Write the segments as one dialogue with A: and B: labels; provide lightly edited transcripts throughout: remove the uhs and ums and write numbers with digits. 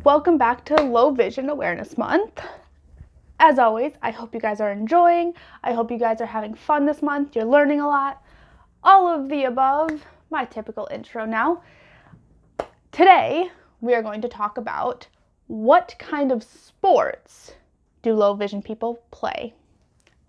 A: Welcome back to Low Vision Awareness Month. As always, I hope you guys are enjoying. I hope you guys are having fun this month. You're learning a lot. All of the above, my typical intro now. Today, we are going to talk about what kind of sports do low vision people play.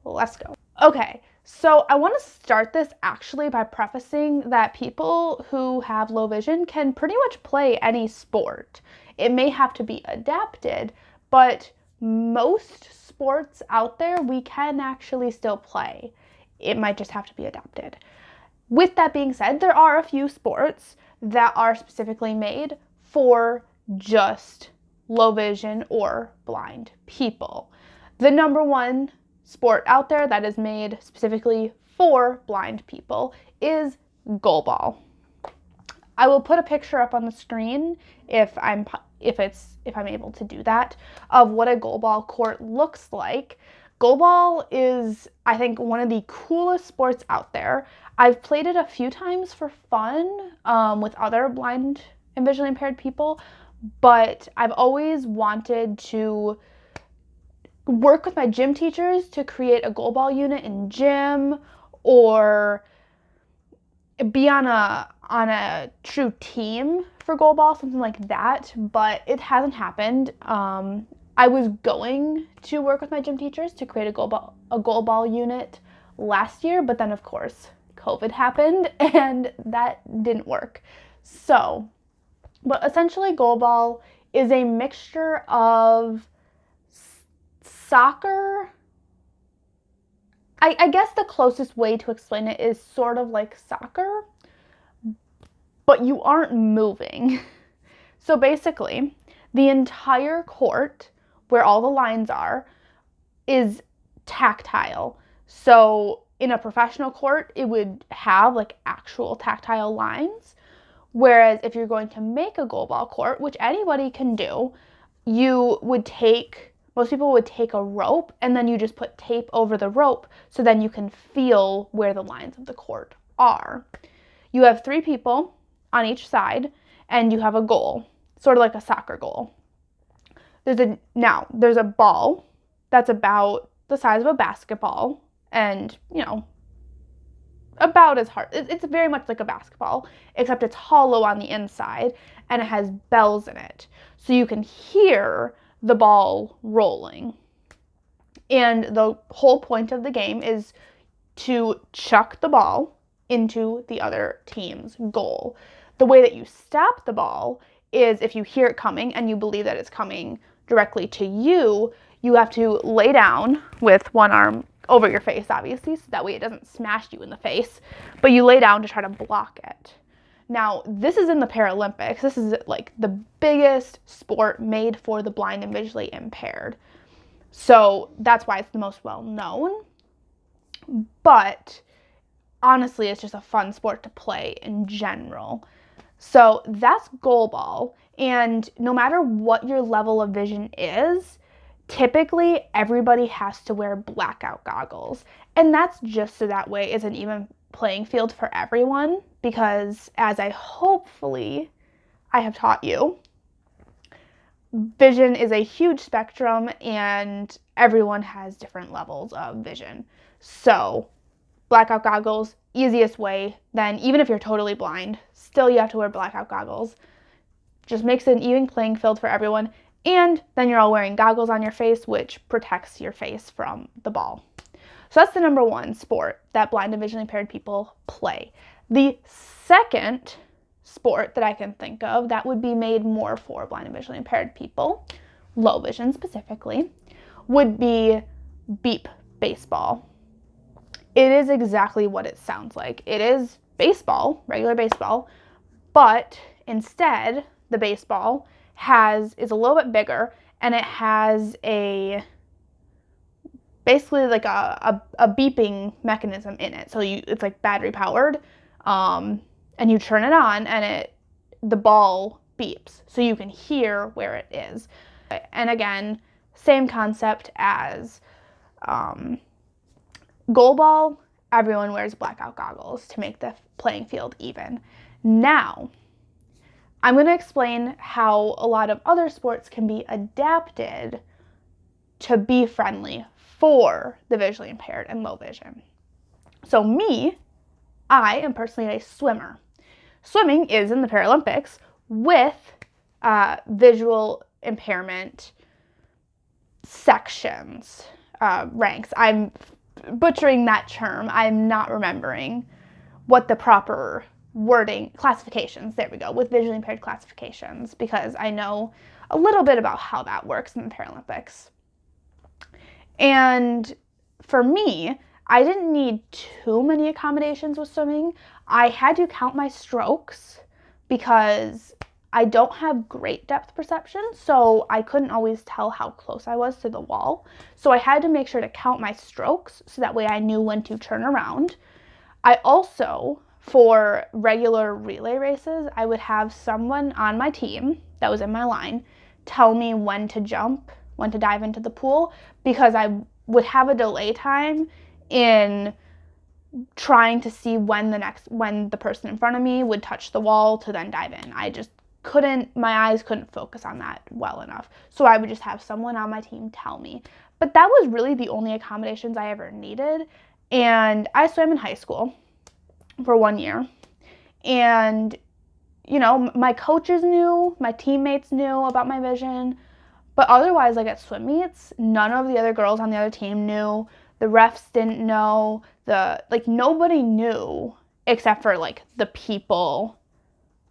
A: Let's go. Okay, so I want to start this actually by prefacing that people who have low vision can pretty much play any sport. It may have to be adapted, but most sports out there we can actually still play. It might just have to be adapted. With that being said, there are a few sports that are specifically made for just low vision or blind people. The number one sport out there that is made specifically for blind people is goalball. I will put a picture up on the screen if I'm able to do that, of what a goalball court looks like. Goalball is, I think, one of the coolest sports out there. I've played it a few times for fun with other blind and visually impaired people, but I've always wanted to work with my gym teachers to create a goalball unit in gym, or be on a true team for goalball, something like that, but it hasn't happened. I was going to work with my gym teachers to create a goalball unit last year, but then of course COVID happened and that didn't work. So, but essentially goalball is a mixture of soccer. I guess the closest way to explain it is sort of like soccer, but you aren't moving. So basically, the entire court, where all the lines are, is tactile. So in a professional court, it would have like actual tactile lines. Whereas if you're going to make a goalball court, which anybody can do, most people would take a rope and then you just put tape over the rope so then you can feel where the lines of the court are. You have 3 people on each side and you have a goal, sort of like a soccer goal. There's a ball that's about the size of a basketball and, about as hard. It's very much like a basketball, except it's hollow on the inside and it has bells in it. So you can hear the ball rolling. And the whole point of the game is to chuck the ball into the other team's goal. The way that you stop the ball is if you hear it coming and you believe that it's coming directly to you, you have to lay down with one arm over your face, obviously, so that way it doesn't smash you in the face, but you lay down to try to block it. Now, this is in the Paralympics. This is like the biggest sport made for the blind and visually impaired. So that's why it's the most well known. But honestly, it's just a fun sport to play in general. So that's goalball. And no matter what your level of vision is, typically everybody has to wear blackout goggles. And that's just so that way it's an even playing field for everyone, because as I have taught you, vision is a huge spectrum and everyone has different levels of vision. So blackout goggles, easiest way. Then even if you're totally blind, still you have to wear blackout goggles. Just makes it an even playing field for everyone. And then you're all wearing goggles on your face, which protects your face from the ball. So that's the number one sport that blind and visually impaired people play. The second sport that I can think of that would be made more for blind and visually impaired people, low vision specifically, would be beep baseball. It is exactly what it sounds like. It is baseball, regular baseball, but instead the baseball is a little bit bigger and it has basically like a beeping mechanism in it. So it's like battery powered, and you turn it on and the ball beeps so you can hear where it is. And again, same concept as goalball. Everyone wears blackout goggles to make the playing field even. Now, I'm going to explain how a lot of other sports can be adapted to be friendly for the visually impaired and low vision. So I am personally a swimmer. Swimming is in the Paralympics with visual impairment sections, ranks. I'm butchering that term. I'm not remembering what the proper wording, classifications, there we go, with visually impaired classifications, because I know a little bit about how that works in the Paralympics. And for me, I didn't need too many accommodations with swimming. I had to count my strokes because I don't have great depth perception, so I couldn't always tell how close I was to the wall. So I had to make sure to count my strokes so that way I knew when to turn around. I also, for regular relay races, I would have someone on my team that was in my line tell me when to jump, when to dive into the pool, because I would have a delay time in trying to see when the person in front of me would touch the wall to then dive in. I just my eyes couldn't focus on that well enough. So I would just have someone on my team tell me. But that was really the only accommodations I ever needed. And I swam in high school for 1 year. And, you know, my coaches knew, my teammates knew about my vision. But otherwise, like at swim meets, none of the other girls on the other team knew. The refs didn't know. Nobody knew except for like the people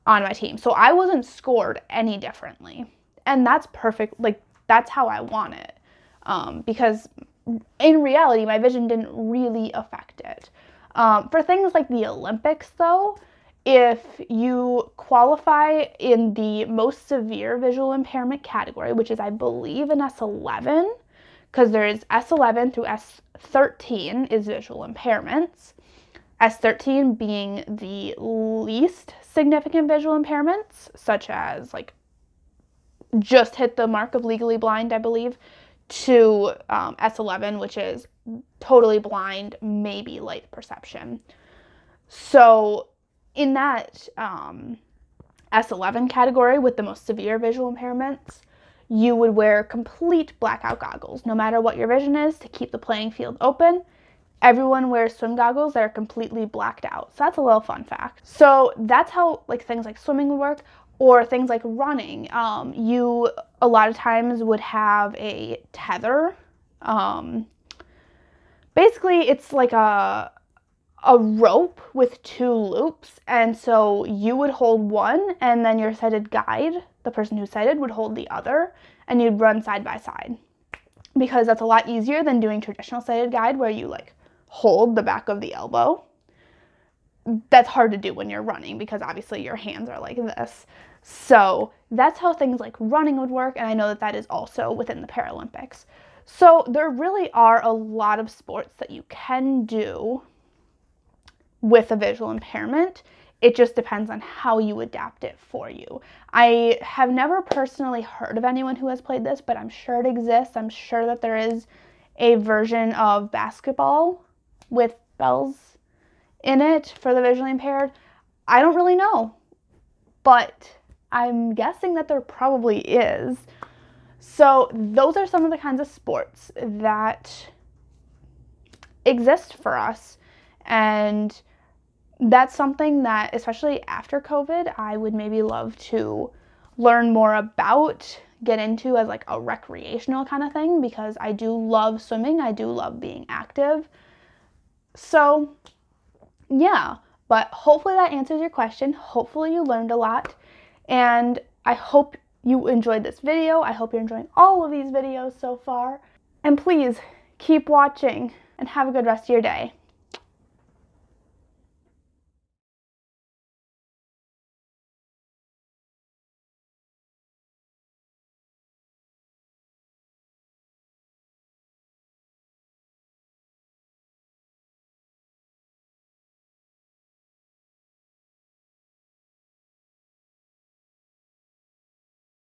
A: on my team. So I wasn't scored any differently. And that's perfect. Like, that's how I want it. Because in reality, my vision didn't really affect it. For things like the Olympics, though, if you qualify in the most severe visual impairment category, which is, I believe, an S11, because there's S11 through S13 is visual impairments. S13 being the least significant visual impairments, such as like just hit the mark of legally blind, I believe, to S11, which is totally blind, maybe light perception. So in that S11 category with the most severe visual impairments, you would wear complete blackout goggles, no matter what your vision is, to keep the playing field open. Everyone wears swim goggles that are completely blacked out. So that's a little fun fact. So that's how like things like swimming would work, or things like running. You a lot of times would have a tether. Basically, it's like a rope with 2 loops, and so you would hold one, and then your sighted guide, the person who's sighted, would hold the other, and you'd run side by side, because that's a lot easier than doing traditional sighted guide where you like hold the back of the elbow. That's hard to do when you're running because obviously your hands are like this. So that's how things like running would work, and I know that that is also within the Paralympics. So there really are a lot of sports that you can do with a visual impairment. It just depends on how you adapt it for you. I have never personally heard of anyone who has played this, but I'm sure it exists. I'm sure that there is a version of basketball with bells in it for the visually impaired. I don't really know, but I'm guessing that there probably is. So those are some of the kinds of sports that exist for us, and that's something that, especially after COVID, I would maybe love to learn more about, get into as like a recreational kind of thing, because I do love swimming. I do love being active. So yeah, but hopefully that answers your question. Hopefully you learned a lot, and I hope you enjoyed this video. I hope you're enjoying all of these videos so far, and please keep watching and have a good rest of your day.